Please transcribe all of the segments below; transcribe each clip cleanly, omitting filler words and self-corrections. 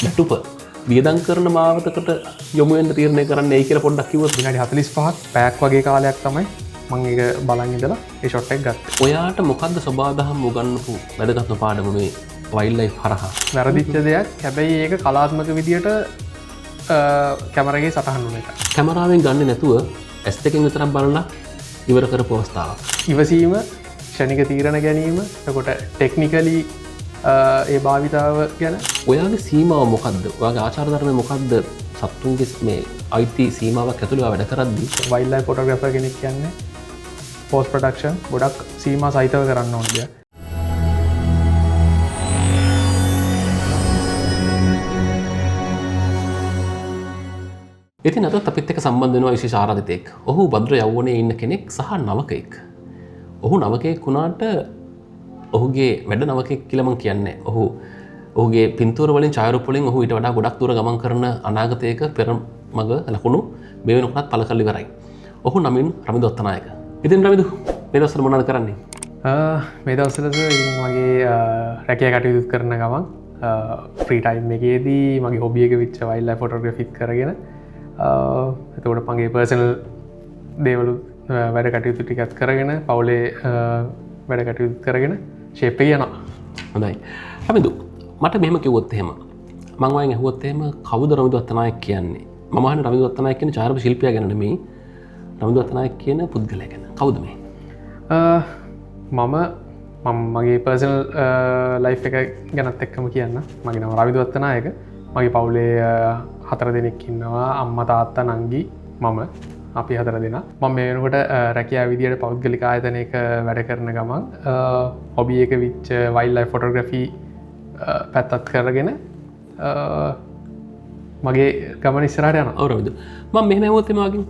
වැටුප වියදම් කරන මාවතකට යොමු වෙන්න තීරණය කරන්න ඒ කියලා පොඩ්ඩක් කිව්වොත්. විනාඩි 45ක් පැයක් වගේ කාලයක් තමයි මම ඒක බලන් ඉඳලා ඒ ෂොට් එක ගත්තේ. ඔයාට මොකද්ද සබාදහම් උගන්වපු වැදගත්ම පාඩම මේ වයිල්ඩ් ලයිෆ් හරහා? වැරදිච්ච දෙයක්. හැබැයි ඒක කලාත්මක විදියට කැමරාවේ සටහන් වුණ එක. කැමරාවෙන් ගන්නේ නැතුව S දෙකෙන් විතරක් බලලා ඉවර කරපු අවස්ථාවක්. ඉවසීම, ක්ෂණික තීරණ ගැනීම, එතකොට ටෙක්නිකලි ඒ භාවිතාව ගැන. ඔයාගේ සීමාව මොකද්ද? ඔයාගේ ආචාර ධර්මය මොකද්ද? සත්තුන්ගේ මේ අයිති සීමාවක් ඇතුළේ වැඩ කරද්දී වයිල්ඩ් ලයිෆ් ෆොටෝග්‍රැෆර් කෙනෙක් කියන්නේ පෝස්ට් ප්‍රොඩක්ෂන් ගොඩක් සීමා සහිතව කරන්න ඕන දෙයක්. ඉතින් අදත් අපිත් එක්ක සම්බන්ධ වෙනවා විශේෂ ආරාධිතයෙක්. ඔහු භද්‍ර යෞවනයේ ඉන්න කෙනෙක් සහ නවකයෙක්. ඔහු නවකයෙක් වුණාට ඔහුගේ වැඩ නවකයෙක් කියලා මම කියන්නේ. ඔහුගේ පින්තූර වලින් ඡායාරූප වලින් ඔහු ඊට වඩා ගොඩක් දුර ගමන් කරන අනාගතයක පෙරමග ලකුණු මේ වෙනකොටත් පළ කරලා ඉවරයි. ඔහු නමින් රමිදු අත්තනායක. ඉතින් රමිදු මේ දවස්වල මොනවද කරන්නේ? මේ දවස්වල මගේ රැකියා කටයුතු කරන ගමන් ෆ්‍රී ටයිම් එකේදී මගේ හොබි එක විච්ච වයිල්ඩ් ලයිෆ් ෆොටෝග්‍රැෆි කරගෙන එතකොට මගේ පර්සනල් දේවලු වැඩ කටයුතු ටිකත් කරගෙන පවුලේ වැඩ කටයුතු කරගෙන ෂේප් එක යනවා. හොඳයි. රමිදු මට මෙහෙම කිව්වොත් එහෙම මම වයින් ඇහුවොත් එහෙම කවුද රමිදු අත්තනායක කියන්නේ? මම අහන්නේ රමිදු අත්තනායක කියන්නේ ඡායාරූප ශිල්පියා ගැන නෙමෙයි. රමිදු අත්තනායක කියන පුද්ගලයා ගැන. කවුද මේ? මගේ පර්සනල් ලයිෆ් එක ගැනත් එක්කම කියන්න. මගේ නම රවිදු අත්තනායක. මගේ පවුලේ 4 දෙනෙක් ඉන්නවා. අම්මා තාත්තා නංගි මම. අපි 4 දෙනා. මම මේ වෙනකොට රැකියාව විදියට පෞද්ගලික ආයතනයක වැඩ කරන ගමන් හොබි එක විච් වයිල්ඩ් ලයිෆ් ෆොටෝග්‍රැෆි පැත්තත් කරගෙන මගේ ගමන ඉස්සරහට යනවා. ඔව් රවිදු. මම මෙහෙම ඇහුවොත් එම වගේ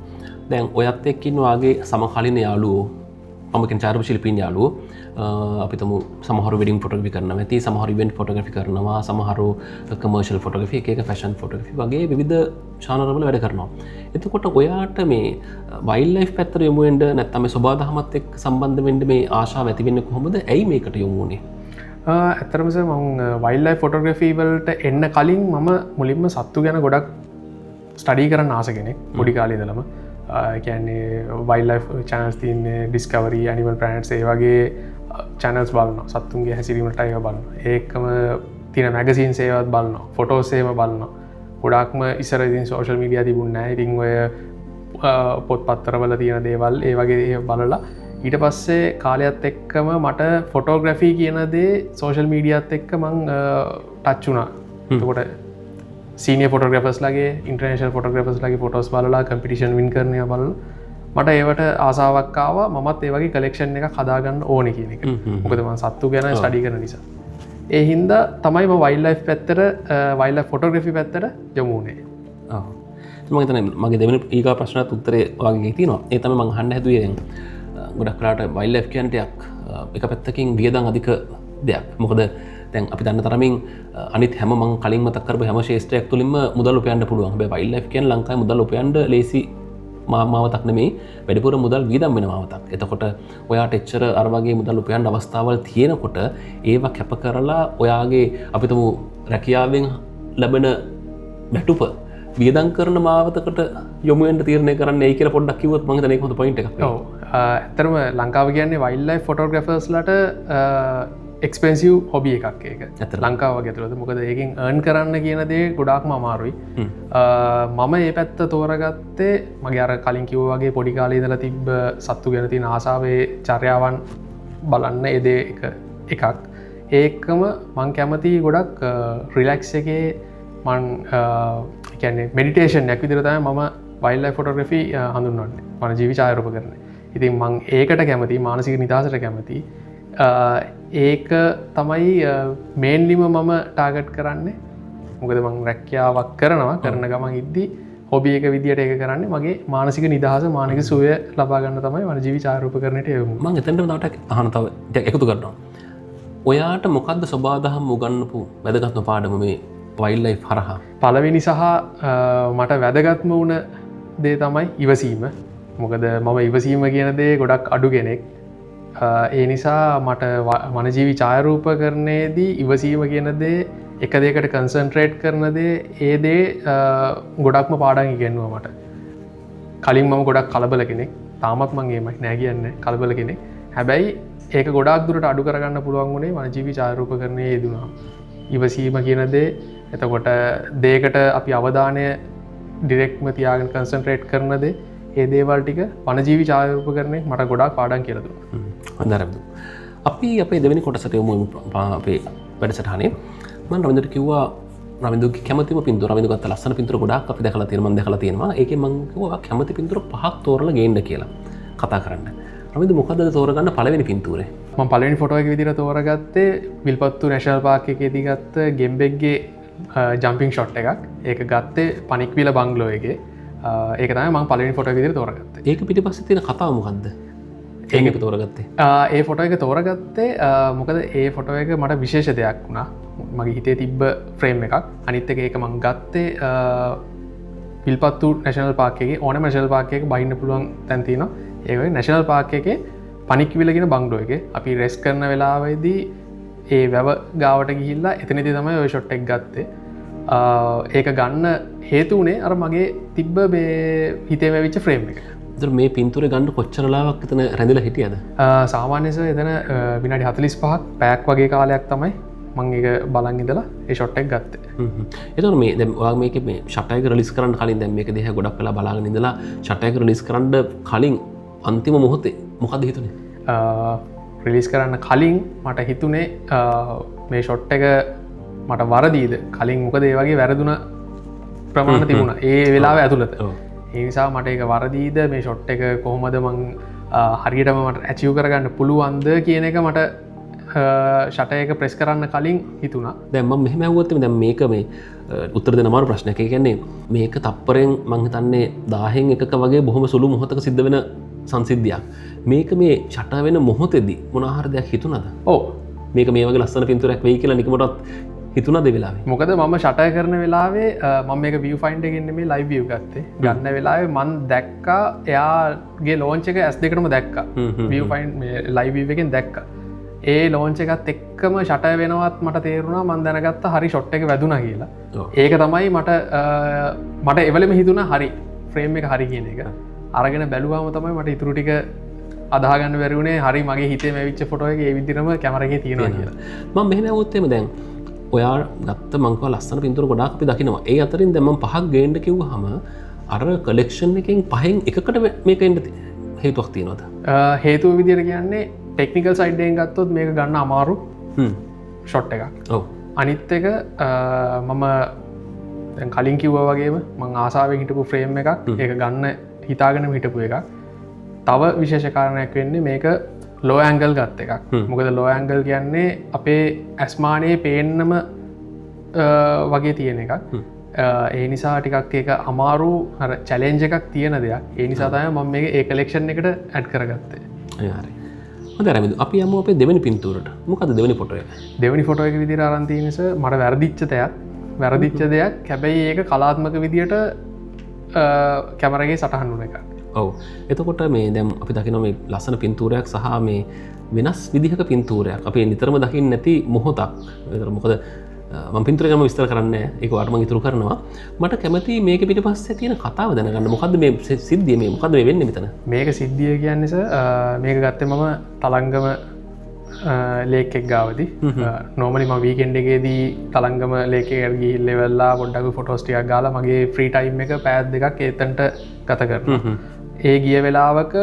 දැන් ඔයත් එක්ක ඉන්න වාගේ සමකාලීන යාළුවෝ මම කියන ඡායාරූප ශිල්පීන් යාළුවෝ අපි තමු සමහරු වෙඩින් ෆොටෝග්‍රැෆි කරනවා ඇති, සමහරු ඉවෙන්ට් ෆොටෝග්‍රැෆි කරනවා, සමහරු කමර්ෂල් ෆොටෝග්‍රැෆි, එක ෆැෂන් ෆොටෝග්‍රැෆි වගේ විවිධ ශානර වල වැඩ කරනවා. එතකොට ඔයාට මේ වයිල්ඩ් ලයිෆ් පැත්තට යොමු වෙන්න නැත්නම් මේ සබාදහමත් එක්ක සම්බන්ධ වෙන්න මේ ආශාව ඇති වෙන්නේ කොහොමද? ඇයි මේකට යොමු වුනේ? ඇත්තටම මම වයිල්ඩ් ලයිෆ් ෆොටෝග්‍රැෆි වලට එන්න කලින් මම මුලින්ම සත්තු ගැන ගොඩක් ස්ටඩී කරන්න ආස කෙනෙක් පොඩි කාලේ ඉඳලම. කියන්නේ වයිල්ඩ් ලයිෆ් channels තියෙන්නේ ඩිස්කවරි, ඇනිමල් ප්ලැනට්ස් ඒ වගේ channels බලනවා. සත්තුන්ගේ හැසිරීමට ඒවා බලනවා. ඒකම තියෙන මැගසින්ස් ඒවත් බලනවා. ෆොටෝස් ඒව බලනවා. ගොඩාක්ම ඉස්සර ඉතින් සෝෂල් මීඩියා තිබුණේ නැහැ. ඉතින් ඔය පොත්පත්තරවල තියෙන දේවල් ඒ වගේ ඒවා බලලා ඊට පස්සේ කාලයත් එක්කම මට ෆොටෝග්‍රැෆි කියන දේ සෝෂල් මීඩියාත් එක්ක මං ටච් වුණා. එතකොට සීනියර් ෆොටෝග්‍රැෆර්ස් ලගේ, ඉන්ටර්නැෂනල් ෆොටෝග්‍රැෆර්ස් ලගේ ෆොටෝස් බලලා කම්පිටිෂන් වින් කරන ඒවා බලලා මට ඒවට ආසාවක් ආවා. මමත් ඒ වගේ කලෙක්ෂන් එකක් හදාගන්න ඕනේ කියන එක. මොකද මම සත්තු ගැන ස්ටඩි කරන නිසා. ඒ හින්දා තමයි මම වයිල්ඩ් ලයිෆ් පැත්තට වයිල්ඩ් ලයිෆ් ෆොටෝග්‍රැෆි පැත්තට යොමු වුණේ. මම හිතන්නේ මගේ දෙවෙනි ඊගා ප්‍රශ්නත් උත්තරේ වගේ තියෙනවා. ඒ තමයි මම අහන්න හැදුවේ දැන් ගොඩක් වෙලාට වයිල්ඩ් ලයිෆ් කියන්නේ එක පැත්තකින් වියදම් අධික දෙයක්. මොකද දැන් අපි දන්න තරමින් අනිත් හැම මං කලින් මතක් කරපු හැම ශේෂ්ත්‍රයක් තුළින්ම මුදල් උපයන්න පුළුවන්. හැබැයි වයිල්ඩ් ලයිෆ් කියන්නේ ලංකාවේ මුදල් උපයන්න ලේසි මාවතක් නෙමෙයි, වැඩිපුර මුදල් වියදම් වෙන මාවතක්. එතකොට ඔයාට එච්චර අර වගේ මුදල් උපයන්න අවස්ථාවල් තියෙනකොට ඒවා කැප කරලා ඔයාගේ අපි තුමු රැකියාවෙන් ලැබෙන වැටුප වියදම් කරන මාවතකට යොමු වෙන්න තීරණය කරන්න ඒ කියලා පොඩ්ඩක් කිව්වොත් මම හිතන්නේ ඒක හොඳ පොයින්ට් එකක්. ඔව්. ඇත්තටම ලංකාව කියන්නේ වයිල්ඩ් ලයිෆ් ෆොටෝග්‍රැෆර්ස්ලාට එක්ස්පෙන්සිව් හොබි එකක් ඒක. ලංකාව වගේ ඇතුළත. මොකද ඒකෙන් earn කරන්න කියන දේ ගොඩාක්ම අමාරුයි. මම මේ පැත්ත තෝරගත්තේ මගේ අර කලින් කිව්වා වගේ පොඩි කාලේ ඉඳලා තිබ්බ සත්තු ගැන තියෙන ආසාවේ චර්යාවන් බලන්න ඒ දේ එකක්. ඒකම මං කැමති ගොඩක් රිලැක්ස් එකේ මං කියන්නේ මෙඩිටේෂන් එකක් විදිහට තමයි මම වයිල්ඩ් ලයිෆ් ෆොටෝග්‍රැෆි හඳුන්වන්නේ. මම ජීවි ඡායාරූප කරන්නේ. ඉතින් මං ඒකට කැමති, මානසික නිදහසට කැමති. ඒක තමයි මේන්ලිම මම ටාගට් කරන්නේ. මොකද මං රැකියාවක් කරනවා, කරන ගමන් ඉද්දී හොබි එක විදියට ඒක කරන්නේ මගේ මානසික නිදහස, මානසික සුවය ලබා ගන්න තමයි මම ජීවි ඡායාරූප කරන්නට යොමු. මම එතනට තව අහන තව එකතු කරනවා. ඔයාට මොකද්ද සබාදහම් උගන්වපු වැදගත්ම පාඩම මේ වයිල්ඩ් ලයිෆ් හරහා? පළවෙනි සහ මට වැදගත්ම වුණ දේ තමයි ඉවසීම. මොකද මම ඉවසීම කියන දේ ගොඩක් අඩු කෙනෙක්. ඒ නිසා මට වනජීවි ඡායාරූප කරන්නේදී ඉවසීම කියන දේ එක දෙකට කන්සන්ට්‍රේට් කරනදේ ඒදේ ගොඩක්ම පාඩන් ඉගෙන්වා මට කලින් මම ගොඩක් කලබල කෙනෙක් තාමත් මංගේමයි නෑ කියන්න කලබල කෙනෙක් හැබැයි ඒක ගොඩක් දුරට අඩු කරගන්න පුළුවන් වුණේ වනජීවි චාරූප කරණය යෙදුනා ඉවසීම කියනදේ එතකොට දේකට අපි අවධානය ඩිරෙක්ම තියාගෙන කන්සන්ට්‍රේට් කරනදේ ඒ දේවල් ටික වනජීවි චාරූප කරණය මට ගොඩක් පාඩන් කියලතු හොඳරදු අපි අපේ දෙවැනි කොටසට යොමු අපේ වැඩසටහනේ මම රවින්දට කිව්වා රවින්දුගේ කැමතිම පින්තූර රවින්දු ගත්ත ලස්සන පින්තූර ගොඩාක් අපි දැකලා තියෙනවා මම දැකලා තියෙනවා ඒකේ මම කිව්වා කැමති පින්තූර 5ක් තෝරලා ගේන්න කියලා කතා කරන්න රවින්දු මොකද්ද තෝරගන්න පළවෙනි පින්තූරේ මම පළවෙනි ෆොටෝ එක විදිහට තෝරගත්තේ විල්පත්තු නැෂනල් පාර්ක් එකේදී ගත්ත ගෙම්බෙක්ගේ ජම්පින් ෂොට් එකක් ඒක ගත්තේ පනික්විල බංගලෝ එකේ ඒක තමයි මම පළවෙනි ෆොටෝ එක විදිහට තෝරගත්තේ ඒක පිටිපස්සේ තියෙන කතාව මොකද්ද ඒක අපි තෝරගත්තේ ඒ ෆොටෝ එක තෝරගත්තේ මොකද ඒ ෆොටෝ එක මට විශේෂ දෙයක් වුණා මගේ හිතේ තිබ්බ ෆ්‍රේම් එකක් අනිත් එක ඒක මං ගත්තේ විල්පත්තු නැෂනල් පාර්ක් එකේ ඕනම නැෂනල් පාර්ක් එකක බහින්න පුළුවන් තැන් තියෙනවා ඒ වගේ නැෂනල් පාර්ක් එකේ පනික්විල කියන බංගලෝ එකේ අපි රෙස් කරන වෙලාවේදී ඒ වැව ගාවට ගිහිල්ලා එතනදී තමයි ওই ෂොට් එක ගත්තේ ඒක ගන්න හේතු වුණේ අර මගේ තිබ්බ මේ හිතේ වැවිච්ච ෆ්‍රේම් එක මේ පින්තූරේ ගන්න කොච්චරලාවක් එතන රැඳිලා හිටියද සාමාන්‍යස එතන විනාඩි 45ක් පැයක් වගේ කාලයක් තමයි මං ඒක බලන් ඉඳලා ඒ ෂොට් එක ගත්තේ එතකොට මේ දැන් ඔයා මේකේ මේ ෂට් එක රිලීස් කරන්න කලින් දැන් මේක දිහා ගොඩක් වෙලා බලාගෙන ඉඳලා ෂට් එක රිලීස් කරන්න කලින් අන්තිම මොහොතේ මොකද හිතුනේ රිලීස් කරන්න කලින් මට හිතුනේ මේ ෂොට් එක මට වරදීද කලින් මොකද ඒ වගේ වැරදුන ප්‍රමාණ තිබුණා ඒ වෙලාව ඇතුළත ඒ නිසා මට ඒක වරදීද මේ ෂොට් එක කොහොමද මං හරියටම මට ඇචිව් කරගන්න පුළුවන්ද කියන එක මට ෂටයක ප්‍රෙස් කරන්න කලින් හිතුණා දැන් මම මෙහෙම ඇහුවොත් දැන් මේක මේ උත්තර දෙන අමාරු ප්‍රශ්නයක්. ඒ කියන්නේ මේක තප්පරෙන් මං හිතන්නේ 1000න් එකක වගේ බොහොම සුළු මොහොතක සිද්ධ වෙන සංසිද්ධියක්. මේක මේ ෂට වෙන මොහොතේදී මොන ආකාර දෙයක් හිතුණාද? ඔව් මේක මේ වගේ ලස්සන පින්තූරයක් වෙයි කියලා නිකමටත් හිතුණාද ඒ වෙලාවේ? මොකද මම ෂටය කරන වෙලාවේ මම මේක view finder එකෙන් නෙමෙයි live view ගත්තේ. ගන්න වෙලාවේ මම දැක්කා එයාගේ launch එක S2ටම දැක්කා. view find මේ live view එකෙන් දැක්කා. ඒ ලෝංච එකත් එක්කම ෂටය වෙනවත් මට තේරුණා මන් දැනගත්ත හරි ෂොට් එක වැදුනා කියලා ඒක තමයි මට එවලම හිතුණ හරි ෆ්‍රේම් එක හරි කියන එක අරගෙන බැලුවාම තමයි මට ඉතුරු ටික අදාගන්න බැරිවුණේ හරි මගේ හිතේ මැවිච්ච ෆොටෝ එක ඒ විදිහටම කැමරාවේ තියෙනවා කියලා මම මෙහෙම આવුත් එමෙ දැන් ඔයා ගත්ත මං කව ලස්සන පින්තූර ගොඩාක් අපි දකිනවා ඒ අතරින් දැන් මම 5ක් ගේන්න කිව්වහම අර කලෙක්ෂන් එකෙන් 5න් එකකට මේක එන්න හේතුවක් තියෙනවද හේතුව විදිහට කියන්නේ ටෙක්නිකල් සයිඩ්ඩයෙන් ගත්තොත් මේක ගන්න අමාරු ෂොට් එකක් අනිත් එක මම කලින් කිව්ව වගේම මං ආසාාවෙන් හිටපු ෆ්‍රේම් එකක් ඒක ගන්න හිතාගෙන හිටපු එකක් තව විශේෂ කාරණයක් වෙන්නේ මේක ලෝ ඇංගල් ගත්ත එකක් මොකද ලෝ ඇංගල් කියන්නේ අපේ ඇස්මානයේ පේන්නම වගේ තියෙන එකක් ඒ නිසා ටිකක් ඒක අමාරු චැලෙන්ජ එකක් තියෙන දෙයක් ඒ නිසා තම මම මේ ඒ කලෙක්ෂන් එකට ඇඩ් කරගත්තේ හොඳයි අපි යමු අපේ දෙවෙනි පින්තූරට මොකද දෙවෙනි ෆොටෝ එක දෙවෙනි ෆොටෝ එක විදිහට අරන් තියෙන නිසා මට වැරදිච්ච දෙයක් හැබැයි ඒක කලාත්මක විදිහට කැමරාවේ සටහන් වුණ එකක් ඔව් එතකොට මේ දැන් අපි දකිනවා මේ ලස්සන පින්තූරයක් සහ මේ වෙනස් විදිහක පින්තූරයක් අපි නිතරම දකින්නේ නැති මොහොතක් ඒතර මොකද මම පින්තූර ගැන විස්තර කරන්නේ ඒක වාට මම ඉතුරු කරනවා මට කැමති මේක පිටිපස්සේ තියෙන කතාව දැනගන්න මොකද්ද මේ සිද්ධිය මේ මොකද්ද මේ වෙන්නේ මෙතන මේක සිද්ධිය කියන්නේ මේක ගත්තේ මම තලංගම ලේක් එක ගාවදී නෝමලි මම වීකෙන්ඩ් එකේදී තලංගම ලේක් එකට ගිහිල්ලා ඉවරලා පොඩ්ඩක් ෆොටෝස් ටිකක් ගාලා මගේ ෆ්‍රී ටයිම් එක පැය දෙකක් එතනට ගත කරනවා ඒ ගිය වෙලාවක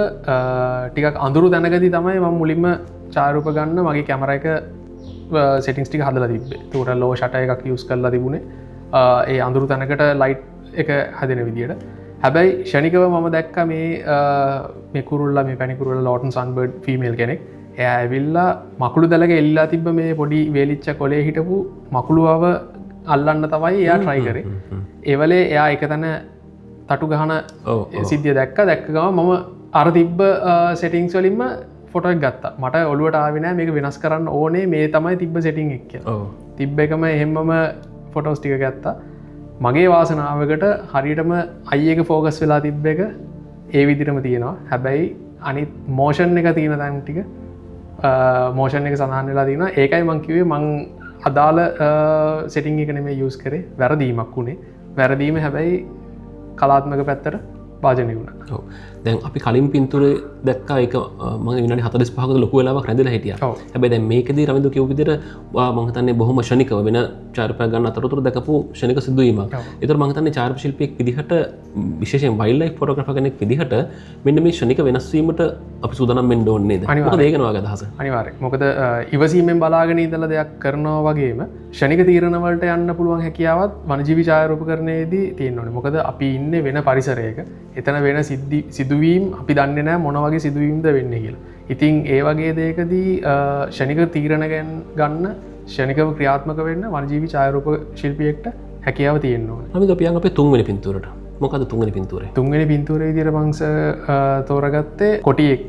ටිකක් අඳුරු දැනගදී තමයි මම මුලින්ම ඡායාරූප ගන්න මගේ කැමරා එක සෙටින්ස් ටික හදලා තිබ්බේ. ඒකට ලෝ ෂටර් එකක් යූස් කරලා තිබුණේ. ඒ අඳුරු තැනකට ලයිට් එක හැදෙන විදියට. හැබැයි ෂණිකව මම දැක්කා මේ කුරුල්ලා මේ පැණි කුරුල්ලා ලෝටන් සන්බර්ඩ් ෆීමේල් කෙනෙක්. එයා ඇවිල්ලා මකුළු දැලක එල්ලලා තිබ්බ මේ පොඩි වේලිච්ච කොලේ හිටපු මකුළුවව අල්ලන්න තමයි එයා try කරේ. ඒ වෙලේ එයා එක තැන තටු ගහන සිද්ධිය දැක්කා. දැක්ක ගමන් මම අර තිබ්බ සෙටින්ග්ස් වලින්ම ෆොටෝ එක ගත්තා. මට ඔළුවට ආවේ නෑ මේක වෙනස් කරන්න ඕනේ මේ තමයි තිබ්බ සෙටින් එක කියලා. තිබ්බ එකම එහෙම්මම ෆොටෝස් ටික ගත්තා. මගේ වාසනාවකට හරියටම අයි එක ෆෝකස් වෙලා තිබ්බ එක ඒ විදිහටම තියෙනවා. හැබැයි අනිත් මෝෂන් එක තියෙන තැන් ටික මෝෂන් එක සඳහන් වෙලා තියෙනවා. ඒකයි මම කිව්වේ මං අදාළ සෙටිං එක නෙමෙයි යූස් කරේ වැරදීමක් වුණේ වැරදීම හැබැයි කලාත්මක පැත්තට භාජනය වුණා. ඔව්. දැන් අපි කලින් පින්තූරේ දැක්කා ඒක මම විනාඩි 45ක ලොකු වෙලාවක් රැඳිලා හිටියා. ඔව්. හැබැයි දැන් මේකෙදී රවින්දු කියපු විදිහට මම හිතන්නේ බොහොම ෂණිකව වෙන චාරිත්‍රාක් ගන්න අතරතුර දැකපු ෂණික සිදුවීමක්. ඒතර මම හිතන්නේ චාරිත්‍ර ශිල්පියෙක් විදිහට විශේෂයෙන් වයිල්ඩ් ලයිෆ් ෆොටෝග්‍රැෆර් කෙනෙක් විදිහට මෙන්න මේ ෂණික වෙනස් වීමට අපි සූදානම් වෙන්න ඕනේ නේද? මොකද ඒක නවාගේ අදහස. අනිවාර්යයෙන්. මොකද ඉවසීමෙන් බලාගෙන ඉඳලා දෙයක් කරනවා වගේම ෂණික තීරණ වලට යන්න පුළුවන් හැකියාවත් වනජීවි ඡායාරූපකරණයේදී තියෙන්න ඕනේ. මොකද අපි ඉන්නේ වෙන පරිසරයක. එතන වෙන සිදුවීම් අපි දන්නේ නැහැ මොන වගේ සිදුවීම්ද වෙන්නේ කියලා. ඉතින් ඒ වගේ දෙයකදී ෂණික තීරණ ගන්න ෂණිකව ක්‍රියාත්මක වෙන්න වනජීවි ඡායාරූප ශිල්පියෙක්ට හැකියාව තියෙන්න ඕනේ. අපි යන් අපේ තුන්වෙනි පින්තූරට. මොකද තුන්වෙනි පින්තූරේ? තුන්වෙනි පින්තූරේ විදිහට මං තෝරගත්තේ කොටියෙක්.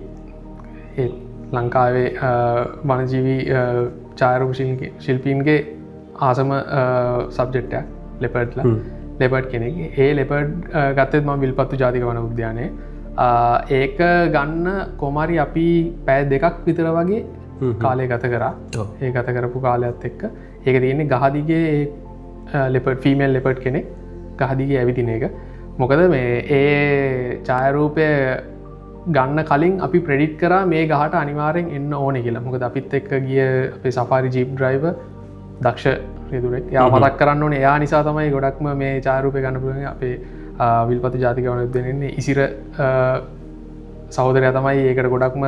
ඒ ලංකාවේ වනජීවි ඡායාරූප ශිල්පීන්ගේ ආසම සබ්ජෙක්ට් එකක් ලෙපර්ඩ්ලා. ලෙපර්ඩ් කෙනෙක්. ඒ ලෙපර්ඩ් ගත්තෙත් මම විල්පත්තු ජාතික වන උද්‍යානයේ. ඒක ගන්න කොමාරි අපි පැය 2ක් විතර වගේ කාලය ගත කරා. ඒ ගත කරපු කාලයත් එක්ක ඒක තියෙන්නේ ගහදිගේ ලෙපර්ඩ් ෆීමේල් ලෙපර්ඩ් කෙනෙක් ගහදිගේ ඇවිදින එක. මොකද මේ ඒ ඡායාරූපය ගන්න කලින් අපි ප්‍රෙඩිට් කරා මේ ගහට අනිවාර්යෙන් එන්න ඕනේ කියලා. මොකද අපිත් එක්ක ගිය අපේ සෆාරි ජීප් ඩ්‍රයිවර් දක්ෂ රියදුරෙක්. එයා මතක් කරන්න ඕනේ එයා නිසා තමයි ගොඩක්ම මේ ඡායාරූපය ගන්න පුළුවන්. අපේ විල්පත්තු ජාතික වන උද්‍යානයේ ඉසිර සහෝදරයා තමයි ඒකට ගොඩක්ම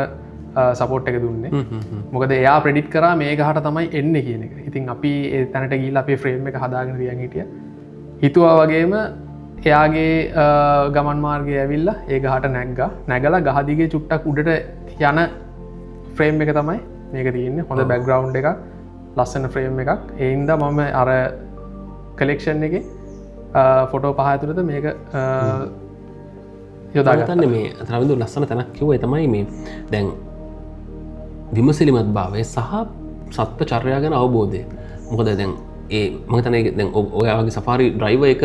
සපෝට් එක දුන්නේ. මොකද එයා ප්‍රෙඩිට් කරා මේ ගහට තමයි එන්නේ කියන එක. ඉතින් අපි ඒ තැනට ගිහිල්ලා අපේ ෆ්‍රේම් එක හදාගෙන තියන් හිටියා. හිතුවා වගේම එයාගේ ගමන් මාර්ගය ඇවිල්ලා ඒ ගහට නැග්ගා. නැගලා ගහ දිගේ චුට්ටක් උඩට යන ෆ්‍රේම් එක තමයි මේක තියෙන්නේ. හොඳ බෑග්ග්‍රවුන්ඩ් එකක්, ලස්සන ෆ්‍රේම් එකක්. ඒ හින්දා මම අර කලෙක්ෂන් එකේ ෆොටෝ 5 ඇතුළත මේක යොදාගත්තා. මේ රවින්දු ලස්සන තැනක් කිව්වා. ඒ තමයි මේ දැන් විමසිලිමත් භාවය සහ සත්ව චර්යා ගැන අවබෝධය. මොකද දැන් ඒ මම හිතන්නේ දැන් ඔයාගේ සෆාරි ඩ්‍රයිවර් එක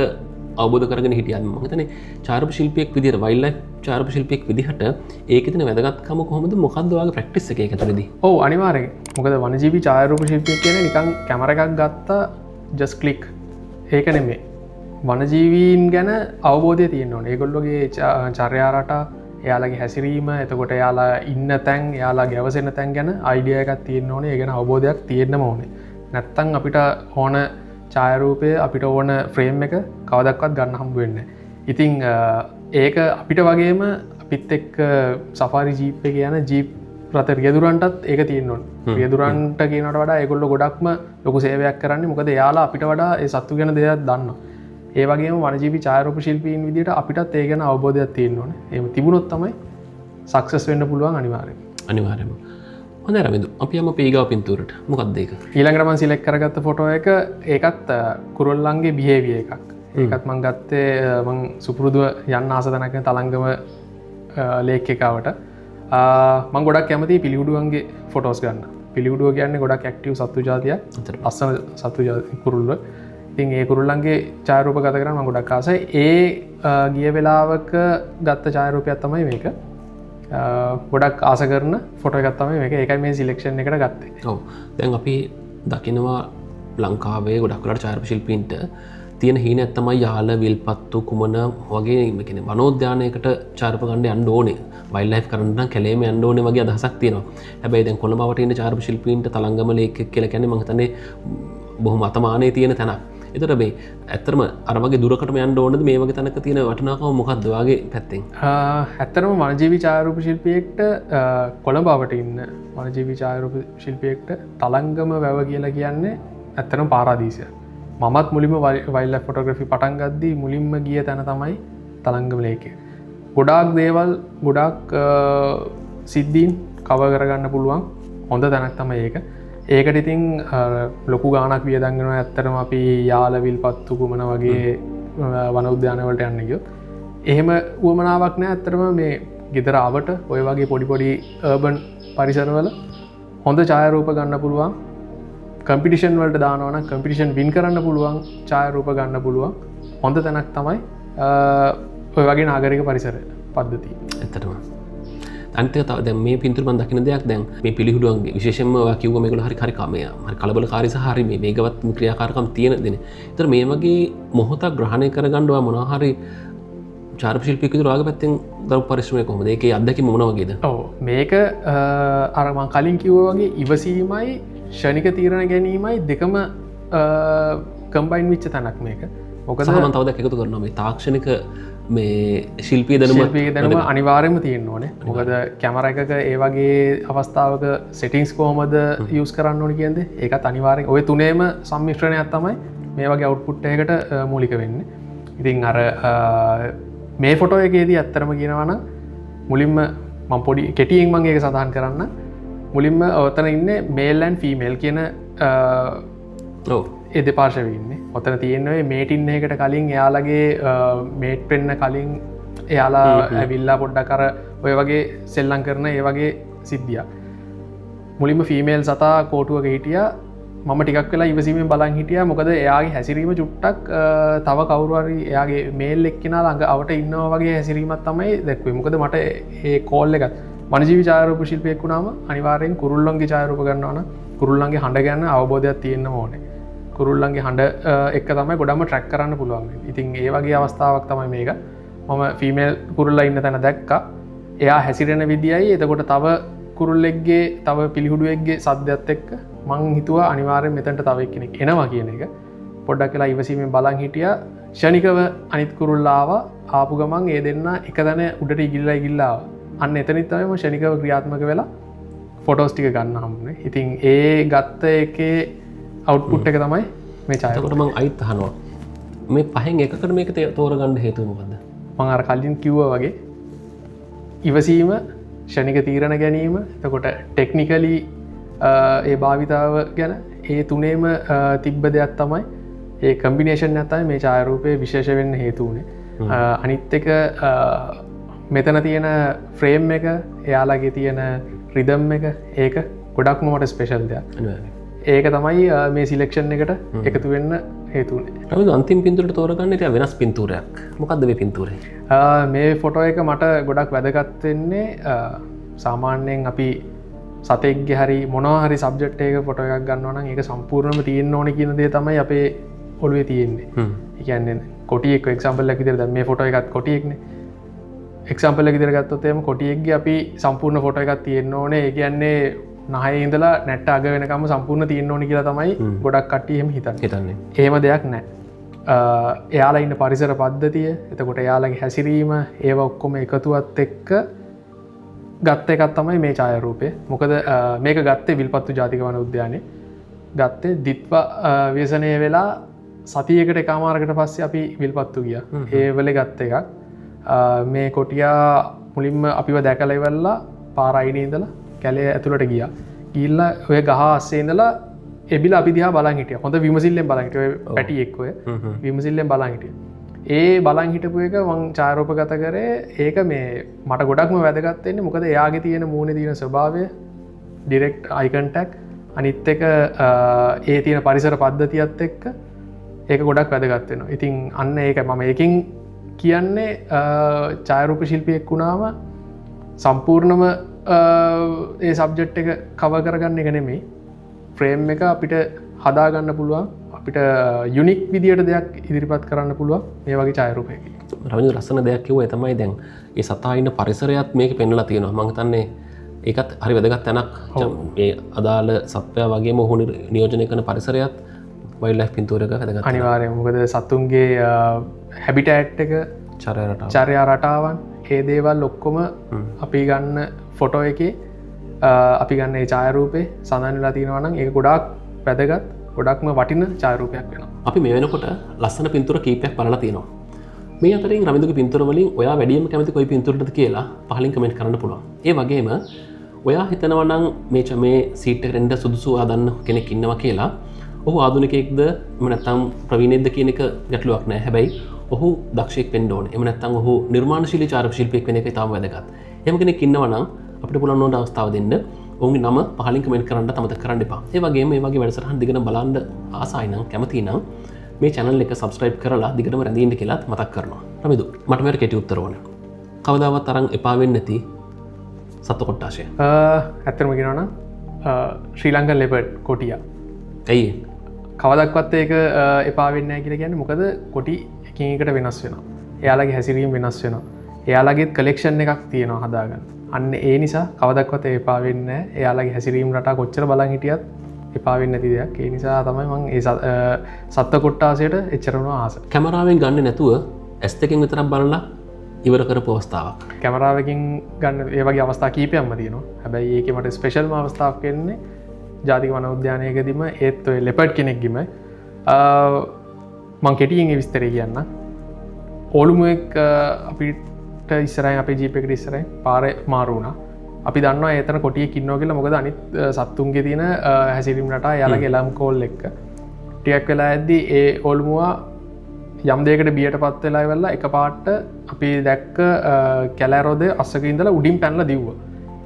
අවබෝධ කරගෙන හිටියත් මම හිතන්නේ ඡායාරූප ශිල්පියෙක් විදිහට වයිල්ඩ් ලයිෆ් ඡායාරූප ශිල්පියෙක් විදිහට ඒකේ තියෙන වැදගත්කම කොහොමද? මොකද්ද ඔයාගේ ප්‍රැක්ටිස් එකේ ඇතුළේදී? ඔව් අනිවාර්යෙන්. මොකද වනජීවි ඡායාරූප ශිල්පියෙක් කියන්නේ නිකන් කැමරා එකක් ගත්තා just click. ඒක නෙමෙයි. වනජීවීන් ගැන අවබෝධය තියෙන්න ඕනේ. ඒගොල්ලෝගේ චර්යා රටා, එයාලගේ හැසිරීම, එතකොට එයාලා ඉන්න තැන්, එයාලා ගැවසෙන තැන් ගැන අයිඩියා එකක් තියෙන්න ඕනේ. ඒ ගැන අවබෝධයක් තියෙන්නම ඕනේ. නැත්තම් අපිට ඕන ඡායාරූපය, අපිට ඕන ෆ්‍රේම් එක කවදක්වත් ගන්න හම්බ වෙන්නේ නැහැ. ඉතින් ඒක අපිට වගේම අපිත් එක්ක සෆාරි ජීප් එකේ යන ජීප් රථ රියදුරන්ටත් ඒක තියෙන්න ඕනේ. රියදුරන්ට කියනකට වඩා ඒගොල්ලෝ ගොඩක්ම ලොකු සේවයක් කරන්නේ. මොකද එයාලා අපිට වඩා ඒ සත්තු ගැන දෙයක් දන්නවා. ඒ වගේම වනජීවි ඡායාරූප ශිල්පීන් විදිහට අපිටත් ඒ ගැන අවබෝධයක් තියෙන්න ඕනේ. එහෙම තිබුණොත් තමයි සක්සස් වෙන්න පුළුවන් අනිවාර්යයෙන්. අනිවාර්යයෙන්ම. හොඳයි රවින්දු. අපි යමු පීගාව පින්තූරට. මොකක්ද ඒක? ඊළඟට මම සිලෙක්ට් කරගත්ත ෆොටෝ එක ඒකත් කුරුල්ලන්ගේ බිහේවියර් එකක්. ඒකත් මම ගත්තේ මම සුපුරුදුව යන්න ආස තැනක තලංගම ලේක් එකවට. මම ගොඩක් කැමතියි පිළිහුඩුවන්ගේ ෆොටෝස් ගන්න. පිළිහුඩුව කියන්නේ ගොඩක් ඇක්ටිව් සත්තු ජාතියක්. ලස්සන සත්තු ජාති කුරුල්ල. ඉතින් ඒ කුරුල්ලන්ගේ ඡායාරූප ගත කරන්න මම ගොඩක් ආසයි. ඒ ගිය වෙලාවක ගත්ත ඡායාරූපයක් තමයි මේක. ගොඩක් ආස කරන ෆොටෝ එකක් තමයි මේක. ඒකයි මේ සිලෙක්ෂන් එකට ගත්තේ. ඔව්. දැන් අපි දකිනවා ලංකාවේ ගොඩක් වෙලාවට ඡායාරූප ශිල්පීන්ට තියෙන හීනයක් තමයි යාල, විල්පත්තු, කුමන වගේ මේ කියන්නේ වනෝද්‍යානයකට ඡායාරූප ගන්න යන්න ඕනේ. වයිල්ඩ් ලයිෆ් කරන්න නම් කැලේම යන්න ඕනේ වගේ අදහසක් තියෙනවා. හැබැයි දැන් කොළඹවට ඉන්න ඡායාරූප ශිල්පීන්ට තලංගම ලේක් එක කියලා කියන්නේ මම හිතන්නේ බොහොම අතමානයේ තියෙන තැනක්. එතකොට මේ ඇත්තටම අර වගේ දුරකටම යන්න ඕනද මේ වගේ තැනක තියෙන වටිනාකම මොකක්ද ඔයාගේ පැත්තෙන්? ඇත්තටම වනජීවි ඡායාරූප ශිල්පියෙක්ට කොළඹවට ඉන්න වනජීවි ඡායාරූප ශිල්පියෙක්ට තලංගම වැව කියලා කියන්නේ ඇත්තටම පාරාදීසයක්. මමත් මුලින්ම වයිල්ඩ් ලයිෆ් ෆොටෝග්‍රැෆි පටන් ගද්දී මුලින්ම ගිය තැන තමයි තලංගම ලේක් එක. ගොඩාක් දේවල් ගොඩාක් සිද්ධීන් කවර් කරගන්න පුළුවන් හොඳ තැනක් තමයි ඒක. ඒකට ඉතින් ලොකු ගානක් වියදම් වෙනවා. ඇත්තටම අපි යාල, විල්පත්තු, කුමන වගේ වන උද්‍යානවලට යන්න ගියොත් එහෙම උවමනාවක් නැහැ. ඇත්තටම මේ ගෙදර ආවට ඔය වගේ පොඩි පොඩි අර්බන් පරිසරවල හොඳ ඡායාරූප ගන්න පුළුවන්. කම්පිටිෂන් වලට දානවා නම් කම්පිටිෂන් වින් කරන්න පුළුවන් ඡායාරූප ගන්න පුළුවන් හොඳ තැනක් තමයි ඔය වගේ නාගරික පරිසර පද්ධතිය. ඇත්තටම අන්තික තව දැන් මේ පින්තූර මම දකින දෙයක් දැන් මේ පිළිහුඩුවන්ගේ විශේෂයෙන්ම ඔයා කිව්ව මේගොල්ලෝ හරි කාමය හරි කලබලකාරී සහ හරි මේ වේගවත් ක්‍රියාකාරකම් තියෙන දෙන. ඒතර මේ වගේ මොහොතක් ග්‍රහණය කරගන්න ඔයා මොනවා හරි චාරක ශිල්පියෙකුට ඔයාගේ පැත්තෙන් දරු පරිශ්‍රමය කොහොමද? ඒකේ අත්දැකීම මොන වගේද? ඔව් මේක අර මම කලින් කිව්වා වගේ ඉවසීමයි ෂණික තීරණ ගැනීමයි දෙකම කම්බයින් වෙච්ච තැනක් මේක. මොකද සහ මම තව දෙයක් එකතු කරනවා මේ තාක්ෂණික මේ ශිල්පී දැනුම අනිවාර්යයෙන්ම තියෙන්න ඕනේ. මොකද කැමරා එකක ඒ වගේ අවස්ථාවක සෙටින්ග්ස් කොහොමද යූස් කරන්න ඕනේ කියන්නේ ඒකත් අනිවාර්යෙන් ওই තුනේම සම්මිශ්‍රණයක් තමයි මේ වගේ අවුට්පුට් එකකට මූලික වෙන්නේ. ඉතින් අර මේ ෆොටෝ එකේදී ඇත්තටම කියනවා නම් මුලින්ම මම පොඩි කෙටියෙන් මම ඒක සඳහන් කරන්න. මුලින්ම ඔතන ඉන්නේ මේල් ඇන්ඩ් ෆීමේල් කියන ඒ දෙපාර්ශව ඉන්නේ. ඔතන තියෙන්නේ මේටින් එකකට කලින් එයාලගේ මේට් වෙන්න කලින් එයාලා ඇවිල්ලා පොඩ්ඩක් අර ඔය වගේ සෙල්ලම් කරන ඒ වගේ සිද්ධියක්. මුලින්ම ෆීමේල් සතා කෝටුවක හිටියා. මම ටිකක් වෙලා ඉවසීමෙන් බලන් හිටියා. මොකද එයාගේ හැසිරීම චුට්ටක් තව කවුරු හරි එයාගේ මේල් එක්කෙනා ළඟ අවට ඉන්නවා වගේ හැසිරීමක් තමයි දැක්වේ. මොකද මට ඒ කෝල් එකත් වනජීවි ඡායාරූප ශිල්පියෙක් වුණාම අනිවාර්යෙන් කුරුල්ලන්ගේ ඡායාරූප ගන්නවා නම් කුරුල්ලන්ගේ හඬ ගැන අවබෝධයක් තියෙන්න ඕනේ. කුරුල්ලන්ගේ හඬ එක්ක තමයි ගොඩම ට්‍රැක් කරන්න පුළුවන්. ඉතින් ඒ වගේ අවස්ථාවක් තමයි මේක. මම ෆීමේල් කුරුල්ලා ඉන්න තැන දැක්කා. එයා හැසිරෙන විදියයි එතකොට තව කුරුල්ලෙක්ගේ තව පිළිහුඩුවෙක්ගේ සද්දයත් එක්ක මං හිතුවා අනිවාර්යෙන් මෙතනට තව එක්කෙනෙක් එනවා කියන එක. පොඩ්ඩක් වෙලා ඉවසීමෙන් බලන් හිටියා. ක්ෂණිකව අනිත් කුරුල්ලා ආවා. ආපු ගමන් ඒ දෙන්න එක තැන උඩට ඉගිල්ලා ආවා. අන්න එතනින් තමයි මම ක්ෂණිකව ක්‍රියාත්මක වෙලා ෆොටෝස් ටික ගන්න හම්බුනේ. ඉතින් ඒ ගත්ත එකේ අවුට්පුට් එක තමයි මේ ඡායාව. එතකොට මම අයිත් අහනවා මේ පහෙන් එකකට මේක තෝරගන්න හේතුව මොකද්ද? මම අර කලින් කිව්වා වගේ ඉවසීම, ක්ෂණික තීරණ ගැනීම, එතකොට ටෙක්නිකලි ඒ භාවිතාව ගැන ඒ තුනේම තිබ්බ දෙයක් තමයි ඒ කම්බිනේෂන් එක තමයි මේ ඡායාරූපයේ විශේෂ වෙන්න හේතු වුනේ. අනිත් එක මෙතන තියෙන ෆ්‍රේම් එක, එයාලගේ තියෙන රිදම් එක ඒක ගොඩක්ම මට ස්පෙෂල් දෙයක්. ඒක තමයි මේ සිලෙක්ෂන් එකට එකතු වෙන්න හේතු වුනේ. රවිදු අන්තිම පින්තූරයට තෝරගන්න ටික වෙනස් පින්තූරයක්. මොකද්ද මේ පින්තූරය? මේ ෆොටෝ එක මට ගොඩක් වැදගත් වෙන්නේ සාමාන්‍යයෙන් අපි සතෙක්ගේ හරි මොනවා හරි සබ්ජෙක්ට් එකක ෆොටෝ එකක් ගන්නවා නම් ඒක සම්පූර්ණයෙන්ම තියෙන්න ඕනේ කියන දේ තමයි අපේ ඔළුවේ තියෙන්නේ. ඒ කියන්නේ කොටියෙක් එක්සැම්පල් එකක් විදිහට දැන් මේ ෆොටෝ එකත් කොටියෙක්නේ. එක්සැම්පල් එක විදිහට ගත්තොත් එහෙම කොටියෙක්ගේ අපි සම්පූර්ණ ෆොටෝ එකක් තියෙන්න ඕනේ. ඒ කියන්නේ නහයේ ඉඳලා නැට්ට අග වෙනකම්ම සම්පූර්ණ තියෙන්න ඕනේ කියලා තමයි ගොඩක් කට්ටිය එහෙම හිතන්නේ. එහෙම දෙයක් නැහැ. එයාලා ඉන්න පරිසර පද්ධතිය, එතකොට එයාලගේ හැසිරීම, ඒව ඔක්කොම එකතුවත් එක්ක ගත්ත එකක් තමයි මේ ඡායාරූපය. මොකද මේක ගත්තේ විල්පත්තු ජාතික වන උද්‍යානයේ. ගත්තේ දිත්ව ව්‍යසනය වෙලා සතියකට එකමාරකට පස්සේ අපි විල්පත්තු ගියා. ඒ වෙලේ ගත්ත එකක්. මේ කොටියා මුලින්ම අපිව දැකලා ඉවරලා පාර අයිනේ ඉඳලා කැලේ ඇතුළට ගියා. ගිහිල්ලා ඔය ගහ අස්සේ ඉඳලා එබිලා අපි දිහා බලන් හිටියා. හොඳ විමසිල්ලෙන් බලන් හිටියා. ඔය පැටි එක්ක ඔය විමසිල්ලෙන් බලන් හිටියා. ඒ බලන් හිටපු එක මං ඡායාරූපගත කරේ. ඒක මේ මට ගොඩක්ම වැදගත් වෙන්නේ මොකද එයාගේ තියෙන මූණේ තියෙන ස්වභාවය, ඩිරෙක්ට් අයි කන්ටැක්ට්, අනිත් එක ඒ තියෙන පරිසර පද්ධතියත් එක්ක ඒක ගොඩක් වැදගත් වෙනවා. ඉතින් අන්න ඒක මම ඒකෙන් කියන්නේ ඡායාරූප ශිල්පියෙක් වුණාම සම්පූර්ණම ඒ සබ්ජෙක්ට් එක කවර් කරගන්න එක නෙමෙයි, ෆ්‍රේම් එක අපිට හදාගන්න පුළුවන්, අපිට යුනික් විදියට දෙයක් ඉදිරිපත් කරන්න පුළුවන් මේ වගේ ඡායාරූපයකින්. රවින්ද්‍ර ලස්සන දෙයක් කිව්වා. ඒ තමයි දැන් ඒ සතා ඉන්න පරිසරයත් මේක පෙන්වලා තියෙනවා. මම හිතන්නේ ඒකත් හරි වැදගත් තැනක්. මේ අදාළ සත්වයා වගේම ඔහු නියෝජනය කරන පරිසරයත් වයිල්ඩ් ලයිෆ් පින්තූරයක වැදගත්. අනිවාර්යයෙන්. මොකද සතුන්ගේ හැබිටෑට් එක, චර්යා රටාවන්, ඒ දේවල් ඔක්කොම අපි ගන්න ෆොටෝ එකේ අපි ගන්න ඒ ඡායාරූපේ සඳහන් වෙලා තියෙනවා නම් ඒක ගොඩාක් වැදගත්, ගොඩක්ම වටින ඡායාරූපයක් වෙනවා. අපි මේ වෙනකොට ලස්සන පින්තූර කීපයක් බලලා තියෙනවා. මේ අතරින් රවින්දුගේ පින්තූර වලින් ඔයා වැඩියෙන්ම කැමති කොයි පින්තූරයටද කියලා පහලින් කමෙන්ට් කරන්න පුළුවන්. ඒ වගේම ඔයා හිතනවා නම් මේ සීට් එකට එන්න සුදුසු ආදන්න කෙනෙක් ඉන්නවා කියලා, ඔහු ආධුනිකයෙක්ද එහෙම නැත්නම් ප්‍රවීණයෙක්ද කියන එක ගැටලුවක් නෑ. හැබැයි ඔහු දක්ෂයෙක් වෙන්න ඕනේ. එහෙම නැත්නම් ඔහු නිර්මාණශීලී ඡායාරූප ශිල්පියෙක් වෙන එක ඉතාම වැදගත්. එහෙම කෙනෙක් ඉන්නවා නම් අපිට පුළුවන් ඕන අවස්ථාව දෙන්න. ඔවුන්ගේ නම පහලින් කමෙන්ට් කරන්න අමතක කරන්න එපා. ඒ වගේම මේ වගේ වැඩසටහන් දිගටම බලන්න ආසයි නම් කැමති නම් මේ channel එක subscribe කරලා දිගටම රැඳී ඉන්න කියලාත් මතක් කරනවා. රමිදු මට මේකට කෙටි උත්තර ඕන. කවදාවත් තරම් එපා වෙන්නේ නැති සත්ව කොට්ටාශය ඇත්තරම ගෙනවන ශ්‍රී ලංකන් ලෙපඩ් කොටිය ඇයි කවදක්වත් ඒක එපාවෙන්න කියල ගැන්න මොකද කොටි එකකට වෙනස් වෙන එයාලගේ හැසිරීම් වෙනස් වෙන එයාලගේත් කලෙක්ෂන් එකක් තියෙනවා හදාගන්න අන්න ඒ නිසා කවදක්වත් එපාවෙන්න එයාලගේ හැසිරීම් රට කොච්චර බලන් හිටියත් එපාවෙන්න ඇති දෙයක් ඒ නිසා තමයි මං ඒ සත්ත කොට්ටාසයට එච්චරනවා ආස කැමරාවෙන් ගන්න නැතුව ඇස් දෙකෙන් විතරක් බලලා ඉවර කරපු අවස්ථාවක් කැමරාවකින් ගන්න ඒවගේ අවස්ථා කීපයක්ම තියෙනවා හැබැයි ඒක මට ස්පෙෂල්ම අවස්ථාවක් වෙන්නේ ජාතික වන උද්‍යානයකදීම ඒත් ඔය ලෙපඩ් කෙනෙක්ගිම මං කෙටියෙන් විස්තරය කියන්න ඕලුමුවක් අපිට ඉස්සරයි අප ජීපෙකට ඉස්සරයි පාර මාරුණ අපි දන්න ඒතන කොටිය කින්නෝ කියලා මොකද අනිත් සත්තුන්ගේ තියෙන හැසිරීම් රටා යාලගේ එලම් කෝල් එක්ක ටියක් වෙලා ඇද්දි ඒ ඔල්මුවා යම් දෙකට බියට පත් වෙලා වෙල්ලා එක පාට්ට අපි දැක්ක කැලෑරෝද අස්සක ඉඳලා උඩින් පැනලා දිව්ව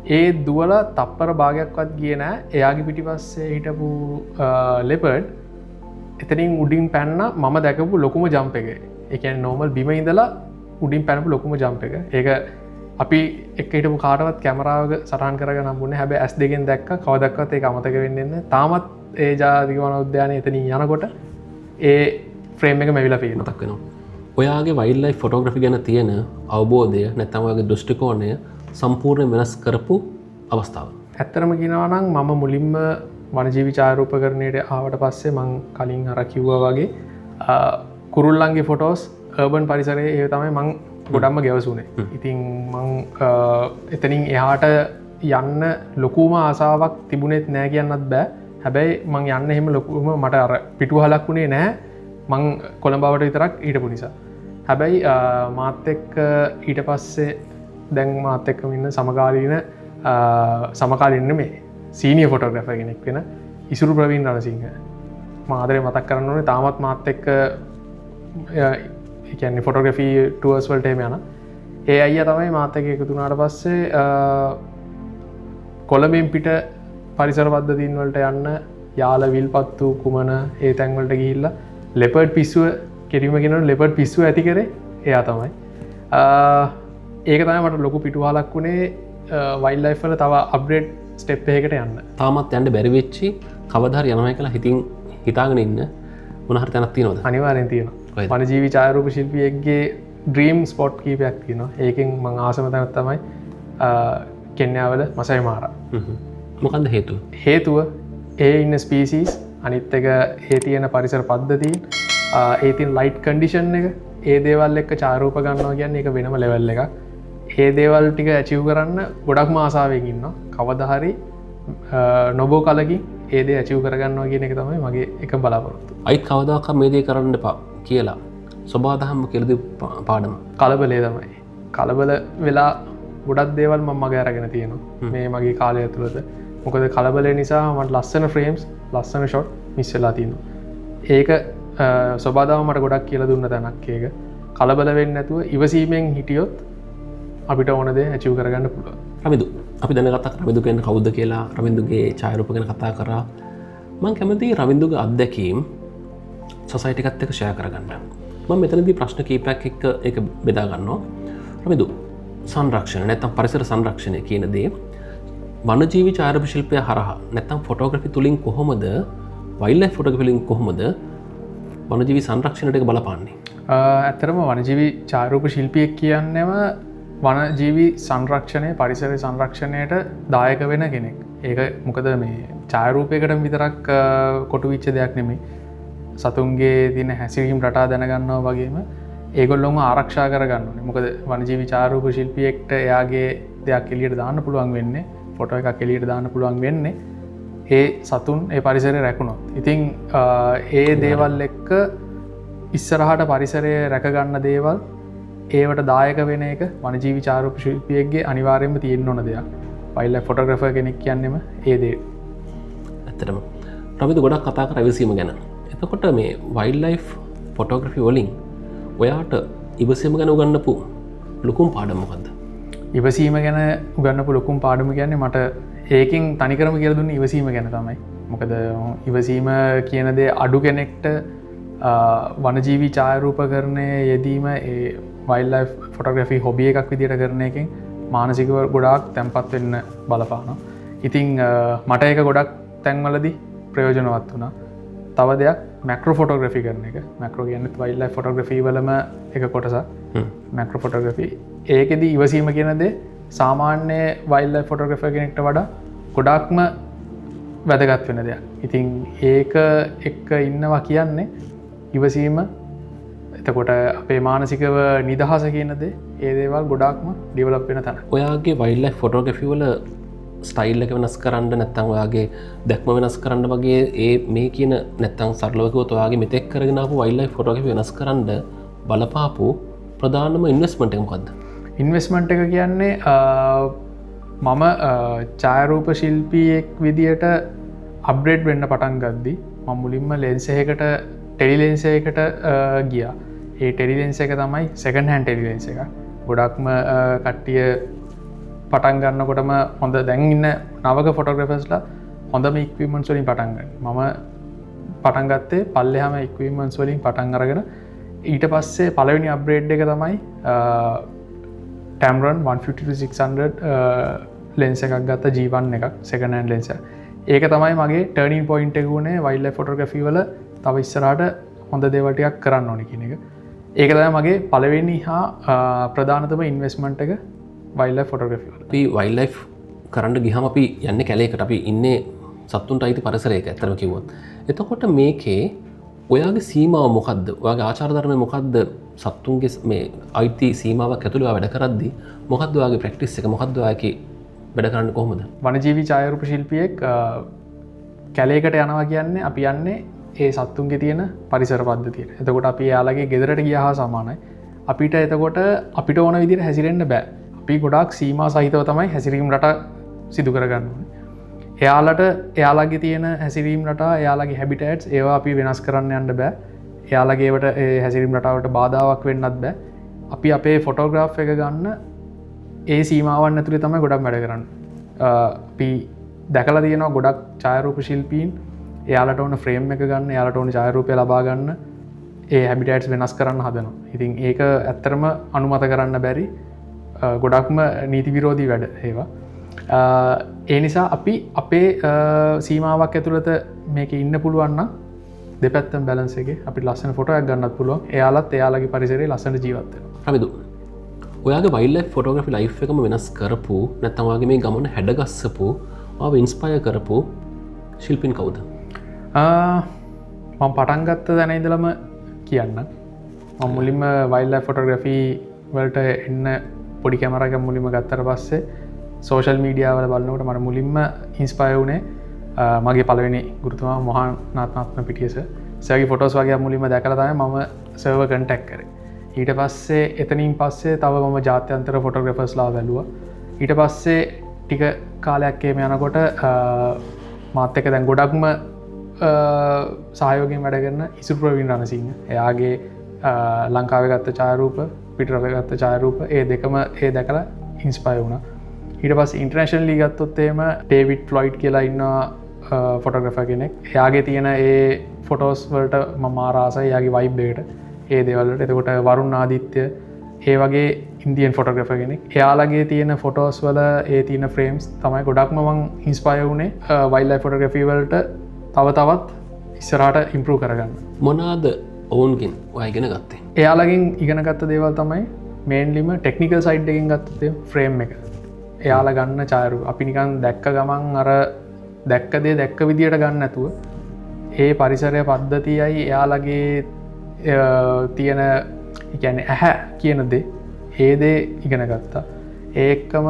ඒ දුවල තප්පර භාගයක්වත් ගිය නෑ එයාගේ පිටිපස්සේ හිටපු ලෙපඩ් එතනින් උඩින් පැන්න මම දැකපු ලොකුම ජම්ප එක එකන් නෝමල් බිම ඉඳලා උඩින් පැනපු ලොකුම ජම්ප එක ඒක අපි එක්කටපු කාටවත් කැමරාවක සටන් කරග නම්බුණ හැබ ඇස් දෙගෙන් දැක්ක කවදක්වත් ඒ අමතක වෙන්නන්න තාමත් ඒ ජාතිකවන උද්‍යානය එතනින් යනකොට ඒ ෆ්‍රේම් එක මැවිලා පේ මතක් වෙනවා ඔයාගේ වයිල්ලයි ෆොටෝග්‍රෆි ගැන තියෙන අවබෝධය නැත්තමගේ දෘෂ්ටිකෝණය සම්පූර්ණ වෙනස් කරපු අවස්ථාව ඇත්තරම කිනවනම් මම මුලින්ම වනජීවි චාරූපකරණයට ආවට පස්සේ මං කලින් අර කිව්වා වගේ කුරුල්ලන්ගේ ෆොටෝස් අර්බන් පරිසරය ඒ තමයි මං ගොඩම්ම ගැවසුනේ ඉතින් මං එතනින් එහාට යන්න ලොකුම ආසාාවක් තිබුණෙත් නෑ කියන්නත් බෑ හැබැයි මං යන්න එහෙම ලොකුම මට අර පිටුහලක් වුණේ නෑ මං කොළඹාවට විතරක් ඊටපු නිසා හැබැයි මාත් එක්ක ඊට පස්සේ දැන් මාත් එක්කම ඉන්න සමකාලීන මේ සීනිය ෆොටෝග්‍රැෆ කෙනෙක් වෙන ඉසුරු ප්‍රවීන් රණසිංහ මාදරය මතක් කරන්න ඕනේ තාමත් මාත් එක්ක එකන්නේ ෆොටෝග්‍රෆී ටුවර්ස් වල්ට එම යන ඒ අයිය තමයි මාතක එකතුනාට පස්සේ කොළඹෙන් පිට පරිසර පද්ධතින් වලට යන්න යාල විල්පත්තු කුමන ඒ තැන්වලට ගිහිල්ල ලෙපඩ් පිස්සුව කෙරීමගෙන ලෙපඩ් පිස්සුව ඇති කරේ එයා තමයි ඒක තමයි මට ලොකු පිටුහලක් වුණේ වයිල්ලයිෆල තව අප්ඩේට් ස්ටෙප් එකට යන්න තාමත් යන්න බැරිවෙච්චි කවදහර යනමය කියලා හිතින් හිතාගෙන ඉන්න මොනහර තැනක් තියෙනවද අනිවාරෙන් තියෙනවා වනජීවි චාරූප ශිල්පියෙක්ගේ ඩ්‍රීම් ස්පොට් කීපයක් තියෙනවා ඒකෙන් මං ආසම තැනත් තමයි කෙන්යාවල මසයි මාර මොකන්ද හේතුව ඒ ඉන්න ස්පීසිස් අනිත් එක ඒ තියෙන පරිසර පද්ධතින් ඒතින් ලයිට් කන්ඩිෂන් එක ඒ දේවල් එක්ක චාරූප ගන්නවා කියන්න එක වෙනම ලෙවල් එක ඒ දේවල් ටික ඇචිව් කරන්න ගොඩක් මාසාාවෙන් ඉන්න කවදහරි නොබෝ කලකින් ඒද ඇචිව් කරගන්නවා කියන එක තමයි මගේ එක බලාපොරොත්තු අයි කවදාක මේදේ කරන්න පා කියලා ස්වබාදහම කෙරදි පාඩම කලබලේ තමයි කලබල වෙලා ගොඩක් දේවල් මම මග අරගෙන තියෙනවා මේ මගේ කාලය ඇතුළත මොකද කලබලේ නිසා මට ලස්සන ෆ්‍රේම්ස් ලස්සන ෂොට් මිස්සලා තියනවා ඒක ස්වබාදාව මට ගොඩක් කියල දුන්න තැනක් ඒක කලබල වෙන්න ඇතුව ඉවසීමෙන් හිටියොත් අපිට ඕනද ඇචිව් කරගන්න පුළුව රමිදු අපි දැනගතක් රමිදුකෙන් කවුද කියලා රමින්දුගේ චායරූප ගැන කතා කරා මං කැමති රවින්දුගේ අත්දැකීම් සොසයිටිකත් එක ෂය කරගන්න ම මෙතනදී ප්‍රශ්න කීපයක් එක්ක එක බෙදාගන්නවා රමිදු සංරක්ෂණ නැත්තම් පරිසර සංරක්ෂණය කියනදේ වනජීවි චාරප ශිල්පය හරහා නැත්තම් ෆොටෝග්‍රෆි තුළින් කොහොමද වයිල්ලයි ෆොටෝග්‍රෆිලින් කොහොමද වනජීවි සංරක්ෂණයට බලපාන්නේ ඇත්තරම වනජීවි චාරූප ශිල්පියෙක් කියන්නම වනජීවි සංරක්ෂණය පරිසර සංරක්ෂණයට දායක වෙන කෙනෙක් ඒක මොකද මේ චාරූපයකට විතරක් කොටු විච්ච දෙයක් නෙමේ සතුන්ගේ තින හැසිරීම් රටා දැනගන්නවා වගේම ඒගොල්ලොම ආරක්ෂා කරගන්න මොකද වනජීවි චාරූප ශිල්පියෙක්ට එයාගේ දෙයක් එලියට දාන්න පුළුවන් වෙන්නේ ෆොටෝ එකක් එලියට දාන්න පුළුවන් වෙන්නේ ඒ සතුන් ඒ පරිසරය රැකුණොත් ඉතිං ඒ දේවල් එක්ක ඉස්සරහට පරිසරය රැකගන්න දේවල් ඒවට දායක වෙන එක වනජීවි චාරූප ශිල්පියෙක්ගේ අනිවාර්යෙන්ම තියෙන්න්න ඕන දෙයක් වයිල්ල ෆොටෝග්‍රෆ කෙනෙක් කියන්නෙම ඒදේ ඇත්තටම ප්‍රමිතු ගොඩක් කතා කර විසීම ගැන එතකොට මේ වයිල්ලයි් ෆොටෝග්‍රෆි වලින් ඔයාට ඉවසීම ගැන උගන්නපු ලොකුම් පාඩමොකක්ද ඉවසීම ගැන උගන්නපු ලොකුම් පාඩම කියන්නේ මට ඒකින් තනිකරම කියල දුන්න ඉවසීම ගැන තමයි මොකද ඉවසීම කියනදේ අඩු කෙනෙක්ට වනජීවි චායරූප කරණය යෙදීම ඒ වයිල්ලයි ෆොටෝග්‍රෆි හොබිය එකක් විදිට කරන එකින් මානසිකව ගොඩාක් තැන්පත් වෙන්න බලපානවා. ඉතින් මට ඒක ගොඩක් තැන්වලදී ප්‍රයෝජනවත් වුණා. තව දෙයක් මැක්‍රෝ ෆොටෝග්‍රැෆි කරන එක. මැක්‍රෝ කියන්නේ වයිල්ඩ් ලයිෆ් ෆොටෝග්‍රැෆි වලම එක කොටසක්. මැක්‍රෝ ෆොටෝග්‍රැෆි ඒකෙදි ඉවසීම කියන දේ සාමාන්‍ය වයිල්ඩ් ලයිෆ් ෆොටෝග්‍රැෆර් කෙනෙක්ට වඩා ගොඩක්ම වැදගත් වෙන දෙයක්. ඉතින් ඒක එක්ක ඉන්නවා කියන්නේ ඉවසීම, එතකොට අපේ මානසිකව නිදහස කියනද ඒ දේවල් ගොඩක්ම ඩිවලප් වෙන තැන. ඔයාගේ වයිල්ඩ් ලයිෆ් ෆොටෝග්‍රැෆි වල ස්ටයිල් එක වෙනස් කරන්න නැත්නම් ඔයාගේ දැක්ම වෙනස් කරන්න වගේ ඒ මේ කියන නැත්නම් සරලව කිව්වොත් ඔයාගේ මෙතෙක් කරගෙන ආපු වයිල්ඩ් ලයිෆ් ෆොටෝග්‍රැෆි වෙනස් කරන්න බලපාපු ප්‍රධානම ඉන්වෙස්ට්මන්ට් එක මොකද්ද? ඉන්වෙස්ට්මන්ට් එක කියන්නේ මම ඡායාරූප ශිල්පියෙක් විදියට අප්ග්‍රේඩ් වෙන්න පටන් ගද්දී මම මුලින්ම ලෙන්ස් එකකට ටෙලි ලෙන්ස් එකකට ගියා. ඒ ටෙලි ලෙන්ස් එක තමයි සෙකන්ඩ් හෑන්ඩ් ටෙලි ලෙන්ස් එක. ගොඩක්ම කට්ටිය පටන් ගන්නකොටම හොඳ දැන් ඉන්න නවක ෆොටෝග්‍රැෆර්ස්ලා හොඳම ඉක්විප්මන්ට්ස් වලින් පටන් ගන්න. මම පටන් ගත්තේ පල්ලෙහාම ඉක්විප්මන්ට්ස් වලින් පටන් අරගෙන ඊට පස්සේ පළවෙනි අප්ග්‍රේඩ් එක තමයි Tamron 150-600 ලෙන්ස් එකක් ගත්ත G1 එකක් සෙකන්ඩ් හෑන්ඩ් ලෙන්ස් එක. ඒක තමයි මගේ ටර්නින් පොයින්ට් එක වුණේ වයිල්ඩ් ලයිෆ් ෆොටෝග්‍රැෆි වල තව ඉස්සරහට හොඳ දේවල් ටිකක් කරන්න ඕනේ කියන එක. ඒක තමයි මගේ පළවෙනි හා ප්‍රධානතම ඉන්වෙස්ට්මන්ට් එක වයිල්ඩ් ලයිෆ් ෆොටෝග්‍රැෆි වල. අපි වයිල්ඩ් ලයිෆ් කරන්න ගියාම අපි යන්නේ කැලේකට. අපි ඉන්නේ සත්තුන්ට අයිති පරිසරයක ඇත්තටම කිව්වොත්. එතකොට මේකේ ඔයාගේ සීමාව මොකද්ද? ඔයාගේ ආචාර ධර්මය මොකද්ද? සත්තුන්ගේ මේ අයිති සීමාවක් ඇතුළේ වැඩ කරද්දී මොකද්ද ඔයාගේ ප්‍රැක්ටිස් එක? මොකද්ද ඔයාගේ වැඩ කරන්නේ කොහොමද? වනජීවි ඡායාරූප ශිල්පියෙක් කැලේකට යනවා කියන්නේ අපි යන්නේ ඒ සත්තුන්ගේ තියෙන පරිසර පද්ධතියට. එතකොට අපි එයාලගේ ගෙදරට ගියා හා සමානයි. අපිට එතකොට අපිට ඕන විදිහට හැසිරෙන්න බෑ. අපි ගොඩාක් සීමා සහිතව තමයි හැසිරීම් රට සිදු කරගන්න ඕනේ. එයාලට එයාලගේ තියෙන හැසිරීම් රටා, එයාලගේ හැබිටේට්ස් ඒවා අපි වෙනස් කරන්න යන්න බෑ. එයාලගේවට හැසිරීම් රටාවට බාධාවක් වෙන්නත් බෑ. අපි අපේ ෆොටෝග්‍රාෆ් එක ගන්න ඒ සීමාවන් ඇතුළේ තමයි ගොඩක් වැඩ කරන්නේ. අපි දැකලා තියෙනවා ගොඩක් ඡායාරූප ශිල්පීන් එයාලට ඕන ෆ්‍රේම් එක ගන්න, එයාලට ඕන ඡායාරූපය ලබා ගන්න ඒ හැබිටේට්ස් වෙනස් කරන්න හදනවා. ඉතින් ඒක ඇත්තටම අනුමත කරන්න බැරි ගොඩක්ම නීති විරෝධී වැඩ ඒවා. ඒ නිසා අපි අපේ සීමාවක් ඇතුළත මේක ඉන්න පුළුවන් නම් දෙපැත්තම බැලන්ස් එකේ අපිට ලස්සන ෆොටෝ එකක් ගන්නත් පුළුවන්. එයාලත් එයාලගේ පරිසරයේ ලස්සන ජීවත් වෙනවා. රමිදු, ඔයාගේ වයිල්ඩ් ලයිෆ් ෆොටෝග්‍රැෆි ලයිෆ් එකම වෙනස් කරපු නැත්නම් ඔයාගේ මේ ගමන හැඩගස්සපු ඔයාව ඉන්ස්පයර් කරපු ශිල්පීන් කවුද? මම පටන් ගත්ත දැන ඉඳලම කියන්න. මම මුලින්ම වයිල්ඩ් ලයිෆ් ෆොටෝග්‍රැෆි වලට එන්න පොඩි කැමරා එකක් මුලින්ම ගත්තට පස්සේ සෝෂල් මීඩියා වල බලනකොට මට මුලින්ම ඉන්ස්පයර් වුණේ මගේ පළවෙනි ගුරුතුමා මොහානාත්ම පිටියස. සර්ගේ ෆොටෝස් වගේ මුලින්ම දැකලා තමයි මම සර්ව කන්ටැක්ට් කරේ. ඊට පස්සේ එතනින් පස්සේ තව මම ජාත්‍යන්තර ෆොටෝග්‍රැෆර්ස්ලා බැලුවා. ඊට පස්සේ ටික කාලයක් එහෙම යනකොට මාත් එක්ක දැන් ගොඩක්ම සහයෝගයෙන් වැඩ කරන ඉසුරු ප්‍රවීණ රණසිංහ. එයාගේ ලංකාවේ ගත්ත ඡායාරූප, පිටරට ගත්ත ඡායාරූප ඒ දෙකම දැකලා ඉන්ස්පයර් වුණා. ඊට පස්සේ ඉන්ටර්නැෂනලි ගත්තොත් එහෙම ඩේවිඩ් ෆ්ලොයිඩ් කියලා ඉන්නවා ෆොටෝග්‍රැෆර් කෙනෙක්. එයාගේ තියෙන ඒ ෆොටෝස් වලට මම ආසයි, එයාගේ වයිබ් එකට ඒ දේවල් වලට. එතකොට වරුණ ආදිත්‍ය ඒ වගේ ඉන්දියන් ෆොටෝග්‍රැෆර් කෙනෙක්. එයාලගේ තියෙන ෆොටෝස් වල ඒ තියෙන ෆ්‍රේම්ස් තමයි ගොඩක්ම මම ඉන්ස්පයර් වුණේ වයිල්ඩ් ලයිෆ් ෆොටෝග්‍රැෆි වලට තව තවත් ඉස්සරහට ඉම්ප්‍රූව් කරගන්න. මොනවාද ඔවුන්ගෙන් ඔයා ඉගෙන ගත්තේ? එයාලගෙන් ඉගෙන ගත්ත දේවල් තමයි මේන්ලිම ටෙක්නිකල් සයිඩ් එකෙන් ගත්ත ෆ්‍රේම් එක. එයාලා ගන්න ඡායාරූප අපි නිකන් දැක්ක ගමන් අර දැක්ක දේ දැක්ක විදියට ගන්න නැතුව ඒ පරිසරය පද්ධතියයි එයාලගේ තියෙන කියන්නේ ඇහැ කියන දේ ඒ දේ ඉගෙන ගත්තා. ඒකම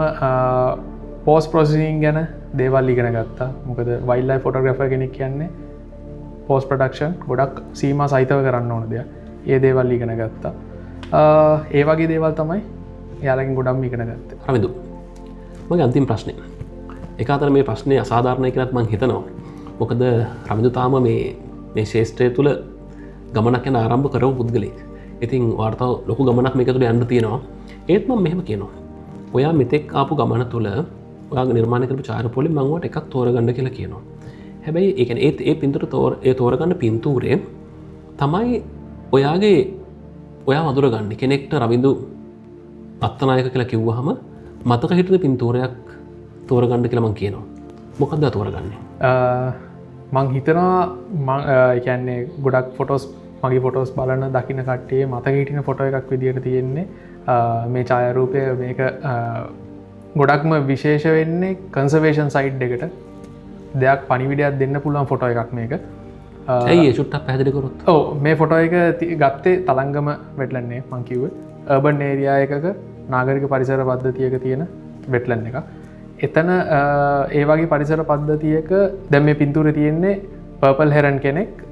පෝස්ට් ප්‍රොසෙසින් ගැන දේවල් ඉගෙන ගත්තා. මොකද වයිල්ඩ් ලයිෆ් ෆොටෝග්‍රැෆර් කෙනෙක් කියන්නේ පෝස්ට් ප්‍රොඩක්ෂන් ගොඩක් සීමා සහිතව කරන්න ඕන දෙයක්. ඒ දේවල් ඉගෙන ගත්තා. ඒ වගේ දේවල් තමයි එයාලගෙන් ගොඩක්ම ඉගෙන ගත්තේ. රමිදු, මගේ අන්තිම ප්‍රශ්නේ. එක අතර මේ ප්‍රශ්නේ අසාධාරණයි කියලාත් මම හිතනවා. මොකද රමිදු තාම මේ ශාස්ත්‍රය තුල ගමනක් යන ආරම්භ කරව පුද්ගලෙක්. ඉතින් ඔයාට ලොකු ගමනක් මේක තුල යන්න තියෙනවා. ඒත් මම මෙහෙම කියනවා. ඔයා මෙතෙක් ආපු ගමන තුල ඔයාගේ නිර්මාණය කරපු ඡායාරූපවලින් මම ඔයාලට එකක් තෝරගන්න කියලා කියනවා. හැබැයි ඒ කියන්නේ ඒ පින්තූර තෝරගන්න පින්තූරේ තමයි ඔයා වඳුරගන්නේ. කෙනෙක්ට රවිදු අත්තනායක කියලා කිව්වහම මතක හිටන පින්තූරයක් තෝරගණ්ඩ කියලමං කියනවා මොකක්ද තෝරගන්නේ මං හිතනවා එකන්නේ ගොඩක් ෆොටෝස් මගේ ෆොටෝස් බලන්න දකින කට්ටේ මතක හිටින ෆොටෝ එකක් විදිට තියෙන්නේ මේ ඡායාරූපය මේක ගොඩක්ම විශේෂ වෙන්නේ කන්සර්වේෂන් සයිට් එකට දෙයක් පනිවිඩයක් දෙන්න පුළුවන් ෆොටෝ එකක් මේක ඇයි චුට්ටක් පැදිලිකරුත් ඕ මේ ෆොටෝ එක ගත්තේ තලංගම වෙටලන්නේ මංකිව අර්බන් ඒරයා එකක නාගරික පරිසර පද්ධතියක තියෙන වෙටලන්න එක එතන ඒ වගේ පරිසර පද්ධතියක දැම් මේ පින්තුර තියෙන්නේ පර්පල් හෙරන් කෙනෙක්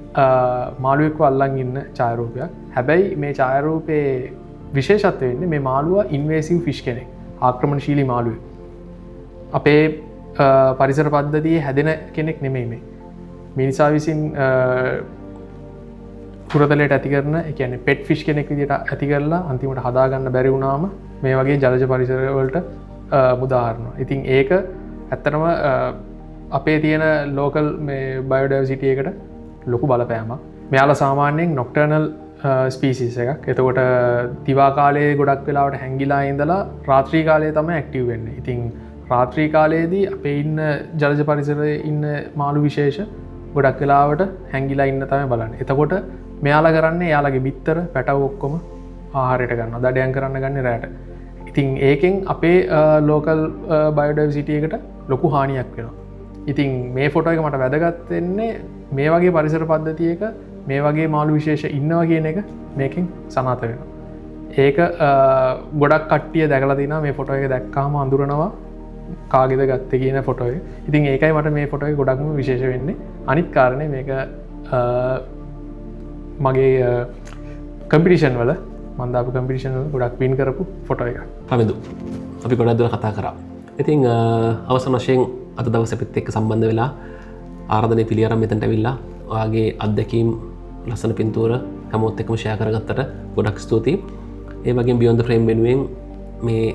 මාළුවෙක්ව අල්ලන් ඉන්න ඡායාරූපයක් හැබැයි මේ ඡායාරූපයේ විශේෂත්වය වෙන්නේ මේ මාළුවා ඉන්වේසිව් ෆිෂ් කෙනෙක් ආක්‍රමණශීලී මාළුවෙක් අපේ පරිසර පද්ධතියේ හැදෙන කෙනෙක් නෙමෙයි මේ මිනිසා විසින් පුරතලයට ඇති කරන එකන පෙට් ෆිෂ් කෙනෙක් විදිට ඇති කරලා අන්තිමට හදාගන්න බැරි වුණාම මේ වගේ ජලජ පරිසරවලට මුදාහරනවා ඉතින් ඒක ඇත්තනම අපේ තියෙන ලෝකල් මේ බයෝඩයිවර්සිටියකට ලොකු බලපෑමක් මෙයාලා සාමාන්‍යයෙන් නොක්ටර්නල් ස්පීසිස් එකක් එතකොට තිවා කාලයේ ගොඩක් වෙලාවට හැංගිලා ඉඳලා රාත්‍රී කාලය තමයි ඇක්ටිව් වෙන්නේ ඉතින් රාත්‍රී කාලයේදී අපේ ඉන්න ජලජ පරිසරයේ ඉන්න මාළු විශේෂ ගොඩක් වෙලාවට හැංගිලා ඉන්න තමයි බලන්න එතකොට මෙයාලා කරන්නේ යාලගේ බිත්තර පැටව ඔක්කොම ආහාරයට ගන්න දඩයන් කරන්න ගන්න රෑට ඉතින් ඒකෙන් අපේ ලෝකල් බයෝඩයිවර්සිටියකට ලොකු හානියක් වෙනවා ඉතින් මේ ෆොටෝ එක මට වැදගත්වෙන්නේ මේ වගේ පරිසර පද්ධතියක මේ වගේ මාළු විශේෂ ඉන්නවා කියන එක මේකින් සනාත වෙනවා ඒක ගොඩක් කට්ටිය දැකලා තිනා මේ ෆොටෝ එක දැක්කාම අඳුරනවා කාගෙද ගත්තේ කියන ෆොටෝය ඉතින් ඒකයි මට මේ ෆොටෝ එක ගොඩක්ම විශේෂ වෙන්නේ අනිත් කාරණය මේක මගේ කම්පිටිෂන් වල මන්දාපු කම්පිටිෂන් ගොඩක් වින් කරපු ෆොටෝ එක පමිදු අපි ගොඩක්දල කතා කරා ඉතින් අවසන් වශයෙන් අද දවස පිත් එක්ක සම්බන්ධ වෙලා ආරාධනය පිළිඅරන් මෙතනට ඇවිල්ලා ඔයාගේ අත්දැකීම් ලස්සන පින්තූර හැමෝත් එක්කම ෂෙයා කරගත්තට ගොඩක් ස්තුතියි ඒ වගේම බියොන්ඩ් ද ෆ්‍රේම් වෙනුවෙන් මේ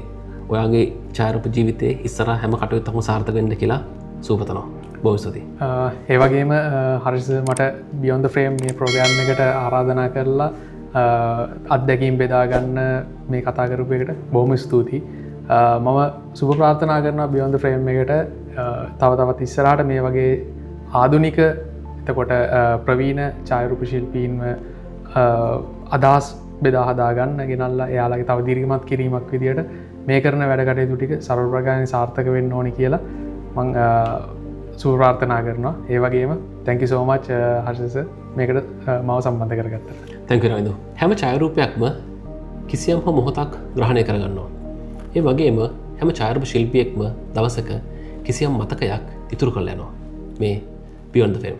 ඔයාගේ ඡායාරූප ජීවිතයේ ඉස්සරහ හැම කටයුත්තක්ම සාර්ථක වෙන්න කියලා සුබපතනවා බොහොම ස්තුතියි ඒ වගේම හරිස මට බියොන්ඩ් ද ෆ්‍රේම් මේ ප්‍රෝග්‍රෑම් එකට ආරාධනා කරලා අත්දැකීම් බෙදාගන්න මේ කතා කරපු එකට බොහොම ස්තුතියි මම සුභ ප්‍රාර්ථනා කරන බියොන්ඩ් ද ෆ්‍රේම් එකට තව තවත් ඉස්සරහට මේ වගේ ආධුනික එතකොට ප්‍රවීණ ඡායාරූප ශිල්පීන්ව අදහස් බෙදා හදාගන්න ගෙනල්ලා එයාලගේ තව දීර්ඝමත් කිරීමක් විදියට මේ කරන වැඩ කටයුතු ටික සරල ප්‍රකාරයෙන් සාර්ථක වෙන්න ඕනි කියලා මම සුභ ප්‍රාර්ථනා කරනවා ඒ වගේම thank you so much Harsha sir මේකට මාව සම්බන්ධ කරගත්තට thank you රවින්දු හැම ඡායාරූපයක්ම කිසියම් හෝ මොහොතක් ග්‍රහණය කරගන්නවා ඒ වගේම හැම ඡායාරූප ශිල්පියෙක්ම දවසක කිසියම් මතකයක් ඉතුරු කරලා යනවා මේ බියොන්ඩ් ද ෆ්‍රේම්